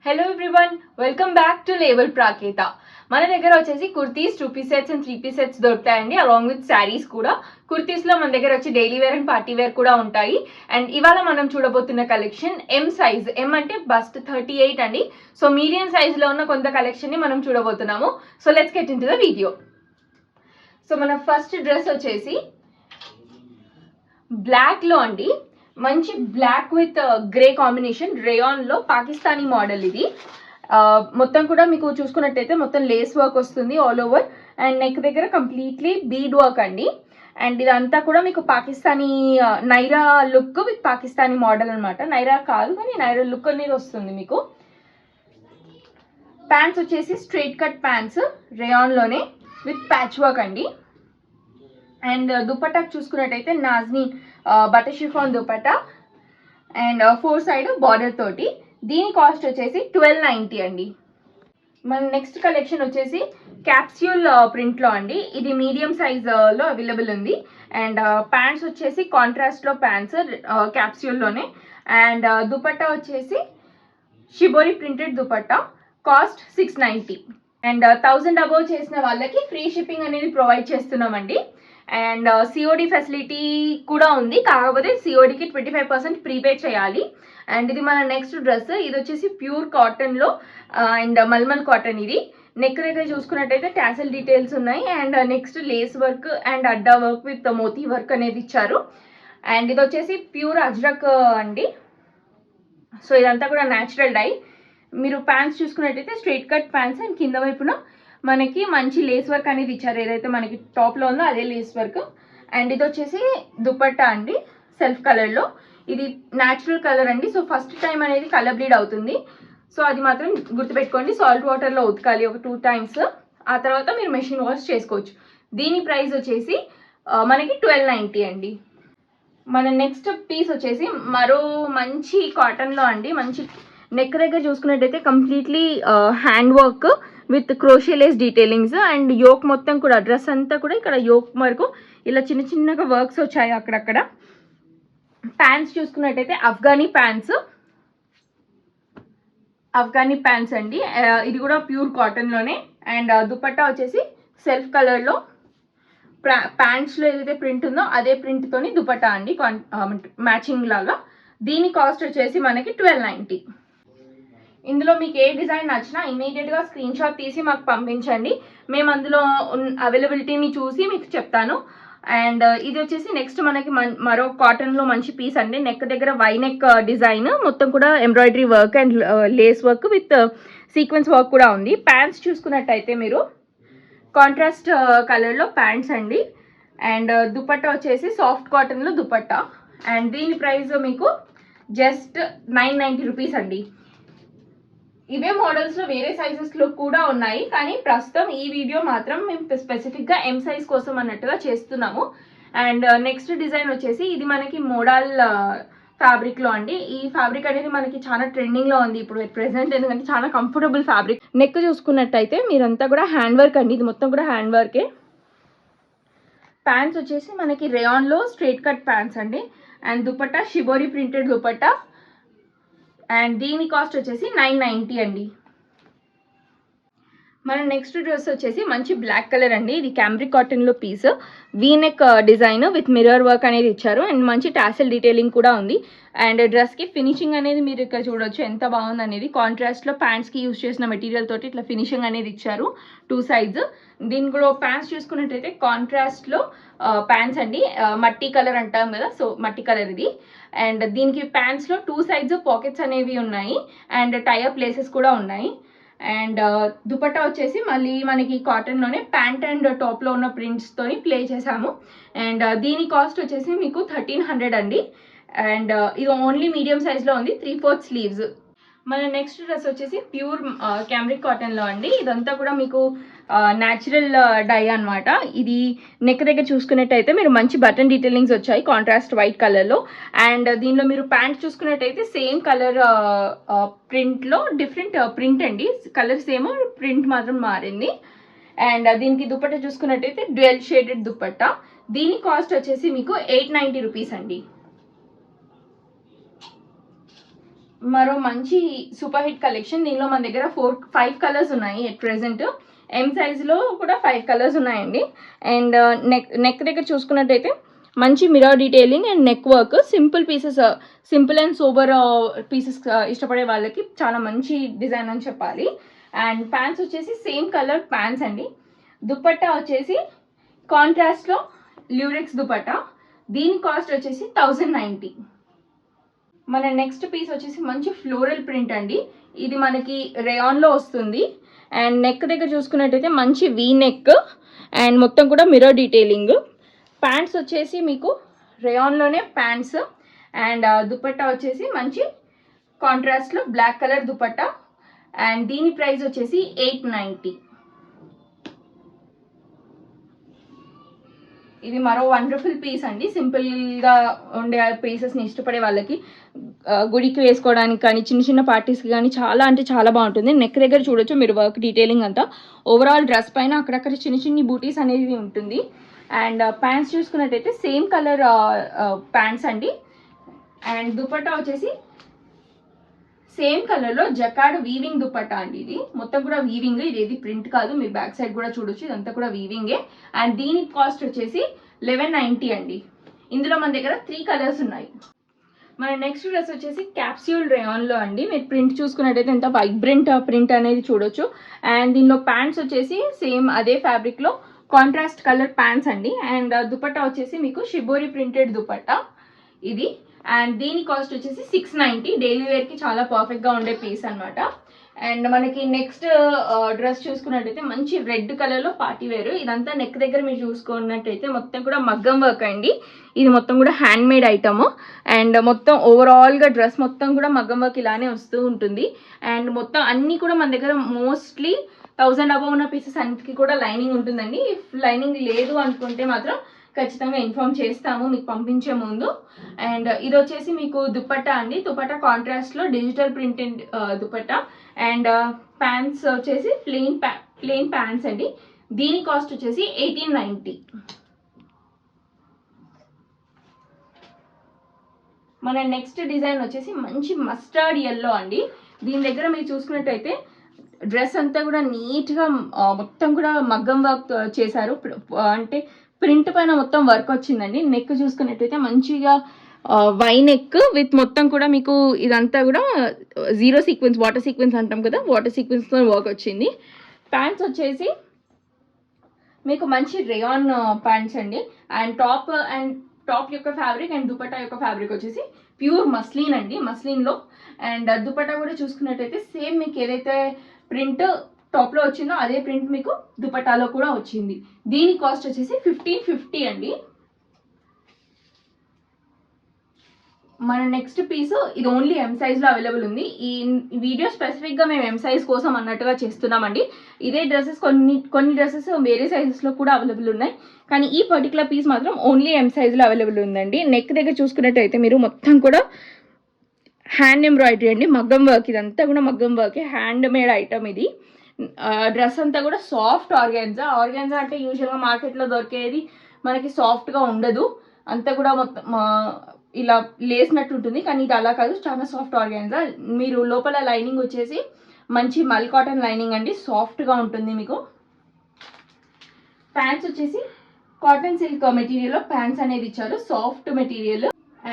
Hello everyone, welcome back to Label Praketa. మన దగ్గర వచ్చేసి kurtis 2-piece sets and 3-piece sets దొరుకుతాయండి అలాంగ్ విత్ శారీస్ కూడా. కుర్తీస్ లో మన దగ్గర వచ్చి daily wear and party wear కూడా ఉంటాయి. అండ్ ఇవాళ మనం చూడబోతున్న కలెక్షన్ ఎం సైజ్. ఎం అంటే బస్ట్ 38 అండి. సో మీడియం సైజ్ లో ఉన్న కొంత కలెక్షన్ ని మనం చూడబోతున్నాము. So let's get into the video. So మన ఫస్ట్ డ్రెస్ వచ్చేసి బ్లాక్ లో అండి, మంచి black with grey combination rayon లో పాకిస్తానీ మోడల్. ఇది మొత్తం కూడా మీకు చూసుకున్నట్టయితే మొత్తం లేస్ వర్క్ వస్తుంది ఆల్ ఓవర్ అండ్ నెక్ దగ్గర కంప్లీట్లీ బీడ్ వర్క్ అండి. అండ్ ఇదంతా కూడా మీకు Pakistani Naira look with Pakistani model అనమాట. నైరా కాదు కానీ నైరా లుక్ అనేది వస్తుంది మీకు. ప్యాంట్స్ వచ్చేసి స్ట్రైట్ కట్ ప్యాంట్స్ రేయాన్ లోనే విత్ ప్యాచ్ వర్క్ అండి. అండ్ దుపట్టా చూసుకున్నట్టయితే నాజ్నీ butter chiffon dupatta and 4 side border తోటి. దీని కాస్ట్ వచ్చేసి 1290 అండి. మన నెక్స్ట్ కలెక్షన్ వచ్చేసి క్యాప్స్యూల్ ప్రింట్లో అండి. ఇది మీడియం సైజ్లో అవైలబుల్ ఉంది. అండ్ ప్యాంట్స్ వచ్చేసి కాంట్రాస్ట్లో ప్యాంట్స్ క్యాప్స్యూల్లోనే. అండ్ దుపట్టా వచ్చేసి shibori printed dupatta, cost 690. And 1000 above చేసిన వాళ్ళకి ఫ్రీ షిప్పింగ్ అనేది ప్రొవైడ్ చేస్తున్నామండి. అండ్ సిఓడి ఫెసిలిటీ కూడా ఉంది, కాకపోతే సిఓడికి 25% ప్రీపే చేయాలి. అండ్ ఇది మన నెక్స్ట్ డ్రెస్. ఇది వచ్చేసి ప్యూర్ కాటన్లో అండ్ మల్మల్ కాటన్. ఇది నెక్ దగ్గర చూసుకున్నట్టయితే టాసల్ డీటెయిల్స్ ఉన్నాయి. And next lace work and adda work with moti work అనేది ఇచ్చారు. అండ్ ఇది వచ్చేసి ప్యూర్ అజ్రక్ అండి. సో ఇదంతా కూడా న్యాచురల్ డై. మీరు ప్యాంట్స్ చూసుకున్నట్టయితే స్ట్రైట్ కట్ ప్యాంట్స్ అండ్ కింద వైపున మనకి మంచి లేస్ వర్క్ అనేది ఇచ్చారు. ఏదైతే మనకి టాప్లో ఉందో అదే లేస్ వర్క్. అండ్ ఇది వచ్చేసి దుపట్టా అండి, సెల్ఫ్ కలర్లో. ఇది న్యాచురల్ కలర్ అండి. సో ఫస్ట్ టైం అనేది కలర్ బ్లీడ్ అవుతుంది. సో అది మాత్రం గుర్తుపెట్టుకోండి. సాల్ట్ వాటర్లో ఉతకాలి ఒక 2 times. ఆ తర్వాత మీరు మెషిన్ వాష్ చేసుకోవచ్చు. దీని ప్రైస్ వచ్చేసి మనకి 1290 అండి. మన నెక్స్ట్ పీస్ వచ్చేసి మరో మంచి కాటన్లో అండి. మంచి నెక్ దగ్గర చూసుకున్నట్టయితే completely hand work with crochet lace detailings. And yoke మొత్తం కూడా డ్రెస్ అంతా కూడా ఇక్కడ యోక్ వరకు ఇలా చిన్న చిన్నగా వర్క్స్ వచ్చాయి అక్కడక్కడ. ప్యాంట్స్ చూసుకున్నట్టయితే అఫ్ఘానీ ప్యాంట్స్ అండి. ఇది కూడా ప్యూర్ కాటన్లోనే. అండ్ దుపట్టా వచ్చేసి సెల్ఫ్ కలర్లో ప్యాంట్స్లో ఏదైతే ప్రింట్ ఉందో అదే ప్రింట్తోని దుపట్టా అండి, మ్యాచింగ్ లాగా. దీని కాస్ట్ వచ్చేసి మనకి 1290. ఇందులో మీకు ఏ డిజైన్ నచ్చినా ఇమీడియట్గా స్క్రీన్ షాట్ తీసి మాకు పంపించండి. మేము అందులో అవైలబిలిటీని చూసి మీకు చెప్తాను. అండ్ ఇది వచ్చేసి నెక్స్ట్ మనకి మరో కాటన్లో మంచి పీస్ అండి. నెక్ దగ్గర వై నెక్ డిజైన్ మొత్తం కూడా embroidery work and lace work with sequence work కూడా ఉంది. ప్యాంట్స్ చూసుకున్నట్టయితే మీరు కాంట్రాస్ట్ కలర్లో ప్యాంట్స్ అండి. అండ్ దుపట్టా వచ్చేసి సాఫ్ట్ కాటన్లో దుపట్టా. అండ్ దీని ప్రైస్ మీకు జస్ట్ 990 రూపీస్ అండి. ఇవే మోడల్స్లో వేరే సైజెస్లో కూడా ఉన్నాయి, కానీ ప్రస్తుతం ఈ వీడియో మాత్రం మేము స్పెసిఫిక్గా ఎం సైజ్ కోసం అన్నట్టుగా చేస్తున్నాము. అండ్ నెక్స్ట్ డిజైన్ వచ్చేసి ఇది మనకి మోడల్ ఫ్యాబ్రిక్లో అండి. ఈ ఫ్యాబ్రిక్ అనేది మనకి చాలా ట్రెండింగ్లో ఉంది ఇప్పుడు ప్రెసెంట్, ఎందుకంటే చాలా కంఫర్టబుల్ ఫ్యాబ్రిక్. నెక్ చూసుకున్నట్టయితే మీరంతా కూడా హ్యాండ్ వర్క్ అండి. ఇది మొత్తం కూడా హ్యాండ్ వర్కే. ప్యాంట్స్ వచ్చేసి మనకి రేయాన్లో స్ట్రైట్ కట్ ప్యాంట్స్ అండి. And dupatta shibori printed dupatta. And దీని కాస్ట్ వచ్చేసి 990 అండి. మన నెక్స్ట్ డ్రెస్ వచ్చేసి మంచి బ్లాక్ కలర్ అండి. ఇది క్యాంబ్రిక్ కాటన్లో piece, V neck design with mirror work అనేది ఇచ్చారు. అండ్ మంచి టాసెల్ డీటెయిలింగ్ కూడా ఉంది. అండ్ డ్రెస్కి ఫినిషింగ్ అనేది మీరు ఇక్కడ చూడొచ్చు ఎంత బాగుంది అనేది. కాంట్రాస్ట్లో ప్యాంట్స్కి యూజ్ చేసిన మెటీరియల్ తోటి ఇట్లా ఫినిషింగ్ అనేది ఇచ్చారు 2 sides. దీని కూడా ప్యాంట్స్ చూసుకున్నట్టయితే కాంట్రాస్ట్లో ప్యాంట్స్ అండి. మట్టి కలర్ అంటాం కదా, సో మట్టి కలర్ ఇది. అండ్ దీనికి ప్యాంట్స్లో 2 sides పాకెట్స్ అనేవి ఉన్నాయి. అండ్ టైర్ ప్లేసెస్ కూడా ఉన్నాయి. అండ్ దుపట్టా వచ్చేసి మళ్ళీ మనకి కాటన్లోనే ప్యాంట్ అండ్ టాప్లో ఉన్న ప్రింట్స్తోని ప్లే చేసాము. అండ్ దీని కాస్ట్ వచ్చేసి మీకు 1300 అండి. అండ్ ఇది ఓన్లీ మీడియం సైజ్లో ఉంది, 3/4 స్లీవ్స్. మన నెక్స్ట్ డ్రెస్ వచ్చేసి ప్యూర్ క్యాంబ్రిక్ కాటన్లో అండి. ఇదంతా కూడా మీకు న్యాచురల్ డై అనమాట. ఇది నెక్ దగ్గర చూసుకున్నట్టయితే మీరు మంచి బటన్ డీటెయిలింగ్స్ వచ్చాయి కాంట్రాస్ట్ వైట్ కలర్లో. అండ్ దీనిలో మీరు ప్యాంట్ చూసుకున్నట్టయితే సేమ్ కలర్ ప్రింట్లో డిఫరెంట్ ప్రింట్ అండి. కలర్ సేమ్, ప్రింట్ మాత్రం మారింది. అండ్ దీనికి దుపట్టా చూసుకున్నట్టయితే డ్యూయల్ షేడెడ్ దుపట్టా. దీని కాస్ట్ వచ్చేసి మీకు 890 రూపీస్ అండి. మరో మంచి సూపర్ హిట్ కలెక్షన్. దీనిలో మన దగ్గర 5 కలర్స్ ఉన్నాయి ఎట్ ప్రెసెంట్. ఎం సైజులో కూడా 5 కలర్స్ ఉన్నాయండి. అండ్ నెక్ దగ్గర చూసుకున్నట్టయితే మంచి mirror detailing and neck work, simple pieces, simple and sober pieces ఇష్టపడే వాళ్ళకి చాలా మంచి డిజైన్ అని చెప్పాలి. అండ్ ప్యాంట్స్ వచ్చేసి సేమ్ కలర్ ప్యాంట్స్ అండి. దుపట్టా వచ్చేసి కాంట్రాస్ట్లో ల్యూరెక్స్ దుపట్టా. దీని కాస్ట్ వచ్చేసి 1090. మన నెక్స్ట్ పీస్ వచ్చేసి మంచి ఫ్లోరల్ ప్రింట్ అండి. ఇది మనకి రేయాన్లో వస్తుంది. అండ్ నెక్ దగ్గర చూసుకున్నట్టయితే మంచి వీ నెక్ అండ్ మొత్తం కూడా మిర్రర్ డీటెయిలింగ్. ప్యాంట్స్ వచ్చేసి మీకు రేయాన్లోనే ప్యాంట్స్. అండ్ దుపట్టా వచ్చేసి మంచి కాంట్రాస్ట్లో బ్లాక్ కలర్ దుపట్టా. అండ్ దీని ప్రైస్ వచ్చేసి 890. ఇది మరో వండర్ఫుల్ పీస్ అండి. సింపుల్గా ఉండే పీసెస్ని ఇష్టపడే వాళ్ళకి గుడికి వేసుకోవడానికి కానీ చిన్న చిన్న పార్టీస్కి కానీ చాలా అంటే చాలా బాగుంటుంది. నెక్ దగ్గర చూడొచ్చు మీరు వర్క్ డీటెయిలింగ్ అంతా. ఓవరాల్ డ్రెస్ పైన అక్కడక్కడ చిన్న చిన్ని బూటీస్ అనేది ఉంటుంది. అండ్ ప్యాంట్స్ చూసుకున్నట్టయితే సేమ్ కలర్ ప్యాంట్స్ అండి. అండ్ దుపట్టా వచ్చేసి సేమ్ కలర్లో జకార్డ్ వీవింగ్ దుపట్టా అండి. ఇది మొత్తం కూడా వీవింగ్, ఇది ఏది ప్రింట్ కాదు. మీరు బ్యాక్ సైడ్ కూడా చూడొచ్చు, ఇదంతా కూడా వీవింగే. అండ్ దీని కాస్ట్ వచ్చేసి 1190 అండి. ఇందులో మన దగ్గర 3 కలర్స్ ఉన్నాయి. మన నెక్స్ట్ డ్రెస్ వచ్చేసి క్యాప్స్యూల్ రేయాన్లో అండి. మీరు ప్రింట్ చూసుకున్నట్టయితే ఎంత వైబ్రెంట్ ప్రింట్ అనేది చూడొచ్చు. అండ్ దీనిలో ప్యాంట్స్ వచ్చేసి సేమ్ అదే ఫ్యాబ్రిక్లో కాంట్రాస్ట్ కలర్ ప్యాంట్స్ అండి. అండ్ దుపట్టా వచ్చేసి మీకు షిబోరి ప్రింటెడ్ దుపట్టా ఇది. అండ్ దీని కాస్ట్ వచ్చేసి 690. డైలీ వేర్కి చాలా పర్ఫెక్ట్గా ఉండే పీస్ అనమాట. అండ్ మనకి నెక్స్ట్ డ్రెస్ చూసుకున్నట్టయితే మంచి రెడ్ కలర్లో పార్టీ వేరు. ఇదంతా నెక్ దగ్గర మీరు చూసుకున్నట్టయితే మొత్తం కూడా మగ్గం వర్క్ అండి. ఇది మొత్తం కూడా హ్యాండ్ మేడ్ ఐటమ్. అండ్ మొత్తం ఓవరాల్గా డ్రెస్ మొత్తం కూడా మగ్గం వర్క్ ఇలానే వస్తూ ఉంటుంది. అండ్ మొత్తం అన్నీ కూడా మన దగ్గర మోస్ట్లీ 1000 అబవ్ ఉన్న పీసెస్ అన్నిటికీ కూడా లైనింగ్ ఉంటుందండి. ఇఫ్ లైనింగ్ లేదు అనుకుంటే మాత్రం ఖచ్చితంగా ఇన్ఫార్మ్ చేస్తాము మీకు పంపించే ముందు. అండ్ ఇది వచ్చేసి మీకు దుపట్టా అండి. దుపట్టా కాంట్రాస్ట్లో digital printed dupatta. And pants వచ్చేసి ప్లెయిన్ ప్యాంట్స్ అండి. దీని కాస్ట్ వచ్చేసి 1890. మన నెక్స్ట్ డిజైన్ వచ్చేసి మంచి మస్టర్డ్ ఎల్లో అండి. దీని దగ్గర మీరు చూసుకున్నట్టయితే డ్రెస్ అంతా కూడా నీట్గా మొత్తం కూడా మగ్గం వర్క్ చేశారు. అంటే ప్రింట్ పైన మొత్తం వర్క్ వచ్చిందండి. నెక్ చూసుకున్నట్టయితే మంచిగా వై నెక్ విత్ మొత్తం కూడా మీకు ఇదంతా కూడా జీరో సీక్వెన్స్, వాటర్ సీక్వెన్స్ అంటాం కదా, వాటర్ సీక్వెన్స్తో వర్క్ వచ్చింది. ప్యాంట్స్ వచ్చేసి మీకు మంచి రేయాన్ ప్యాంట్స్ అండి. అండ్ టాప్ యొక్క ఫ్యాబ్రిక్ అండ్ దుపట్టా యొక్క ఫ్యాబ్రిక్ వచ్చేసి ప్యూర్ మస్లిన్ అండి, మస్లిన్లో. అండ్ దుపట్టా కూడా చూసుకున్నట్టయితే సేమ్ మీకు ఏదైతే ప్రింట్ టాప్లో వచ్చిందో అదే ప్రింట్ మీకు దుపట్టాలో కూడా వచ్చింది. దీని కాస్ట్ వచ్చేసి 1550 అండి. మన నెక్స్ట్ పీస్ ఇది ఓన్లీ ఎం సైజ్లో అవైలబుల్ ఉంది. ఈ వీడియో స్పెసిఫిక్గా మేము ఎం సైజ్ కోసం అన్నట్టుగా చేస్తున్నామండి. ఇదే డ్రెస్సెస్ కొన్ని డ్రెస్సెస్ వేరే సైజెస్లో కూడా అవైలబుల్ ఉన్నాయి, కానీ ఈ పర్టికులర్ పీస్ మాత్రం ఓన్లీ ఎం సైజ్లో అవైలబుల్ ఉందండి. నెక్ దగ్గర చూసుకున్నట్టయితే మీరు మొత్తం కూడా హ్యాండ్ ఎంబ్రాయిడరీ అండి, మగ్గం వర్క్. ఇదంతా కూడా మగ్గం వర్క్, హ్యాండ్ మేడ్ ఐటమ్ ఇది. డ్రెస్ అంతా కూడా సాఫ్ట్ ఆర్గాన్జా అంటే యూజువల్గా మార్కెట్లో దొరికేది మనకి సాఫ్ట్గా ఉండదు, అంతా కూడా మొత్తం ఇలా లేసినట్టు ఉంటుంది. కానీ ఇది అలా కాదు, చాలా సాఫ్ట్ ఆర్గాన్జా. మీరు లోపల లైనింగ్ వచ్చేసి మంచి మల్ కాటన్ లైనింగ్ అండి, సాఫ్ట్గా ఉంటుంది మీకు. ప్యాంట్స్ వచ్చేసి కాటన్ సిల్క్ మెటీరియల్లో ప్యాంట్స్ అనేది ఇచ్చారు, సాఫ్ట్ మెటీరియల్.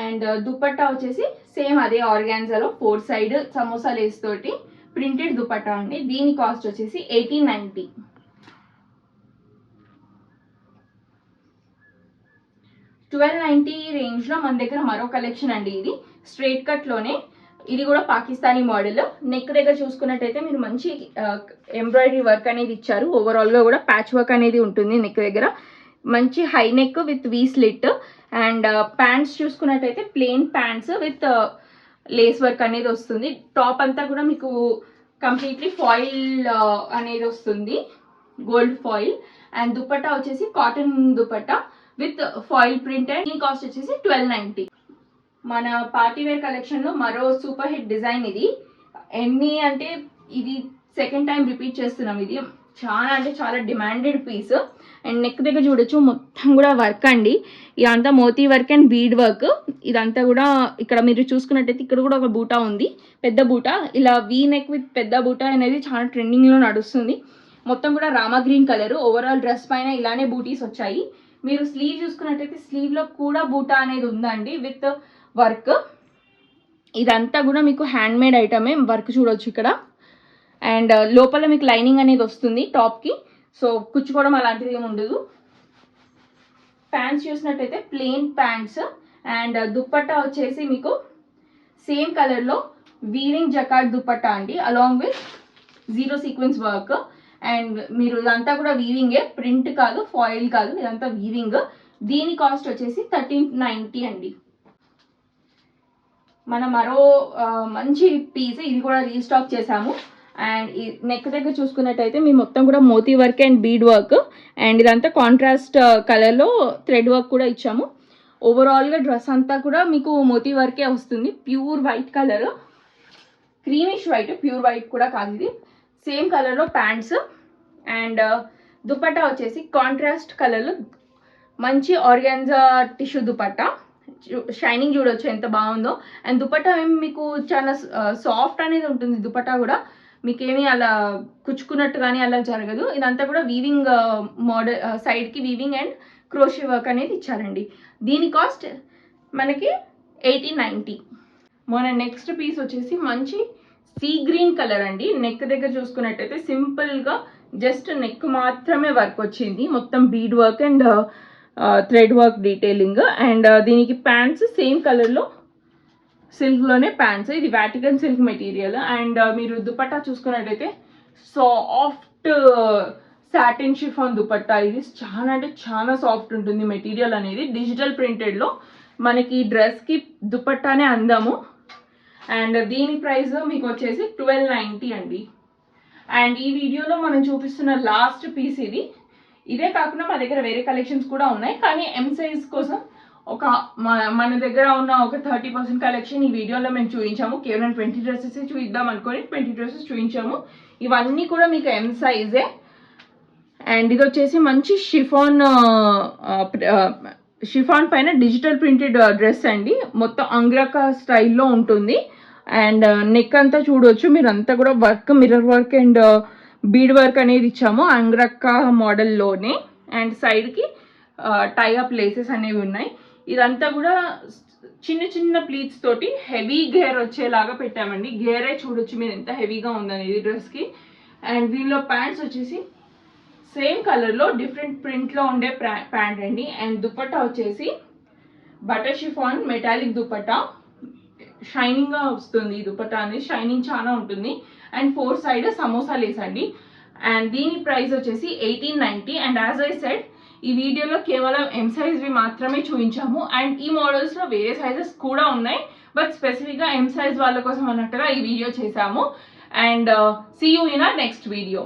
అండ్ దుపట్టా వచ్చేసి సేమ్ అదే ఆర్గాన్జాలో 4 సైడ్ సమోసా లేస్ తోటి ప్రింటెడ్ దుపట్టా అండి. దీని కాస్ట్ వచ్చేసి 1890. 1290 రేంజ్లో మన దగ్గర మరో కలెక్షన్ అండి. ఇది స్ట్రైట్ కట్లోనే, ఇది కూడా పాకిస్తానీ మోడల్. నెక్ దగ్గర చూసుకున్నట్టయితే మీరు మంచి ఎంబ్రాయిడరీ వర్క్ అనేది ఇచ్చారు. ఓవరాల్గా కూడా ప్యాచ్ వర్క్ అనేది ఉంటుంది నెక్ దగ్గర. మంచి high neck with V slit. And pants చూసుకున్నట్టయితే plain pants with lace work అనేది వస్తుంది. టాప్ అంతా కూడా మీకు కంప్లీట్లీ ఫాయిల్ అనేది వస్తుంది, గోల్డ్ ఫాయిల్. అండ్ దుపట్టా వచ్చేసి cotton dupatta with foil print. And దీని కాస్ట్ వచ్చేసి 1290. మన పార్టీవేర్ కలెక్షన్లో మరో సూపర్ హిట్ డిజైన్ ఇది. ఎన్ని అంటే ఇది సెకండ్ టైం రిపీట్ చేస్తున్నాం. ఇది చాలా అంటే చాలా డిమాండెడ్ పీస్. అండ్ నెక్ దగ్గర చూడొచ్చు మొత్తం కూడా వర్క్ అండి, ఇదంతా moti work and bead work. ఇదంతా కూడా ఇక్కడ మీరు చూసుకున్నట్టయితే ఇక్కడ కూడా ఒక బూటా ఉంది, పెద్ద బూటా. ఇలా వీ నెక్ విత్ పెద్ద బూటా అనేది చాలా ట్రెండింగ్లో నడుస్తుంది. మొత్తం కూడా Rama green colour. Overall dress పైన ఇలానే బూటీస్ వచ్చాయి. మీరు స్లీవ్ చూసుకున్నట్టయితే స్లీవ్లో కూడా బూటా అనేది ఉందండి విత్ వర్క్. ఇదంతా కూడా మీకు హ్యాండ్ మేడ్ ఐటమే, వర్క్ చూడొచ్చు ఇక్కడ. అండ్ లోపల మీకు లైనింగ్ అనేది వస్తుంది టాప్కి, సో కుచ్చుకోవడం అలాంటిది ఏమి ఉండదు. ప్యాంట్స్ చూసినట్టయితే ప్లెయిన్ ప్యాంట్స్. అండ్ దుప్పట్టా వచ్చేసి మీకు సేమ్ కలర్లో వీవింగ్ జకార్డ్ దుప్పట్టా అండి, along with 0 sequence work. And మీరు ఇదంతా కూడా వీవింగే, ప్రింట్ కాదు, ఫాయిల్ కాదు, ఇదంతా వీవింగ్. దీని కాస్ట్ వచ్చేసి 1390 అండి. మనం మరో మంచి పీస్ ఇది కూడా రీస్టాక్ చేసాము. అండ్ ఈ నెక్ దగ్గర చూసుకున్నట్టయితే మేము మొత్తం కూడా moti work and bead work. And ఇదంతా కాంట్రాస్ట్ కలర్లో థ్రెడ్ వర్క్ కూడా ఇచ్చాము. ఓవరాల్గా డ్రెస్ అంతా కూడా మీకు మోతీ వర్కే వస్తుంది. Pure white colour, creamish white, pure white కూడా కాదు ఇది. సేమ్ కలర్లో ప్యాంట్స్. అండ్ దుపట్టా వచ్చేసి కాంట్రాస్ట్ కలర్లో మంచి ఆర్గాన్జా టిష్యూ దుపట్టా. షైనింగ్ చూడొచ్చు ఎంత బాగుందో. అండ్ దుపట్టా ఏమి మీకు చాలా సాఫ్ట్ అనేది ఉంటుంది. దుపట్టా కూడా మీకేమీ అలా కుచ్చుకున్నట్టు కానీ అలా జరగదు. ఇదంతా కూడా వీవింగ్ మోడల్, సైడ్కి వీవింగ్ అండ్ క్రోషే వర్క్ అనేది ఇచ్చారండి. దీని కాస్ట్ మనకి 1890. మన నెక్స్ట్ పీస్ వచ్చేసి మంచి సీ గ్రీన్ కలర్ అండి. నెక్ దగ్గర చూసుకున్నట్టయితే సింపుల్గా జస్ట్ నెక్ మాత్రమే వర్క్ వచ్చింది, మొత్తం bead work and thread work detailing. And దీనికి ప్యాంట్స్ సేమ్ కలర్లో సిల్క్లోనే ప్యాంట్స్. ఇది వాటికన్ సిల్క్ మెటీరియల్. అండ్ మీరు దుపట్టా చూసుకున్నట్టయితే సాఫ్ట్ సాటిన్ షిఫాన్ దుపట్టా. ఇది చాలా అంటే చాలా సాఫ్ట్ ఉంటుంది మెటీరియల్ అనేది. డిజిటల్ ప్రింటెడ్లో మనకి డ్రెస్కి దుపట్టానే అందాము. అండ్ దీని ప్రైస్ మీకు వచ్చేసి 1290 అండి. అండ్ ఈ వీడియోలో మనం చూపిస్తున్న లాస్ట్ పీస్ ఇది. ఇదే కాకుండా మా దగ్గర వేరే కలెక్షన్స్ కూడా ఉన్నాయి, కానీ ఎం సైజ్ కోసం మన దగ్గర ఉన్న ఒక 30% కలెక్షన్ ఈ వీడియోలో మేము చూపించాము. కేవలం 20 డ్రెస్సెస్ చూద్దాం అనుకొని 20 డ్రెస్సెస్ చూపించాము. ఇవన్నీ కూడా మీకు ఎం సైజే. అండ్ ఇది వచ్చేసి మంచి షిఫాన్ పైన డిజిటల్ ప్రింటెడ్ డ్రెస్ అండి, మొత్తం అంగ్రకా స్టైల్లో ఉంటుంది. అండ్ నెక్ అంతా చూడవచ్చు మీరు, అంతా కూడా work, mirror work and bead work అనేది ఇచ్చాము అంగ్రకా మోడల్లోనే. అండ్ సైడ్కి టైఅప్ లేసెస్ అనేవి ఉన్నాయి. ఇదంతా కూడా చిన్న చిన్న ప్లీట్స్ తోటి హెవీ గేర్ వచ్చేలాగా పెట్టామండి. గేరే చూడొచ్చు మీరు ఎంత హెవీగా ఉందనేది డ్రెస్కి. అండ్ దీనిలో ప్యాంట్స్ వచ్చేసి సేమ్ కలర్లో డిఫరెంట్ ప్రింట్లో ఉండే ప్యాంట్ అండి. అండ్ దుపట్టా వచ్చేసి బటర్ షిఫాన్ మెటాలిక్ దుపట్టా, షైనింగ్గా వస్తుంది. ఈ దుపట్టా అనేది షైనింగ్ చాలా ఉంటుంది. అండ్ 4 సైడ్ సమోసా లేస్ అండి. అండ్ దీని ప్రైస్ వచ్చేసి 1890. అండ్ యాజ్ ఐ సెడ్ ఈ వీడియోలో కేవలం ఎం సైజ్వి మాత్రమే చూపించాము. అండ్ ఈ మోడల్స్లో వేరే సైజెస్ కూడా ఉన్నాయి, బట్ స్పెసిఫిక్గా ఎం సైజ్ వాళ్ళ కోసం అన్నట్టుగా ఈ వీడియో చేశాము. And see you in our next video.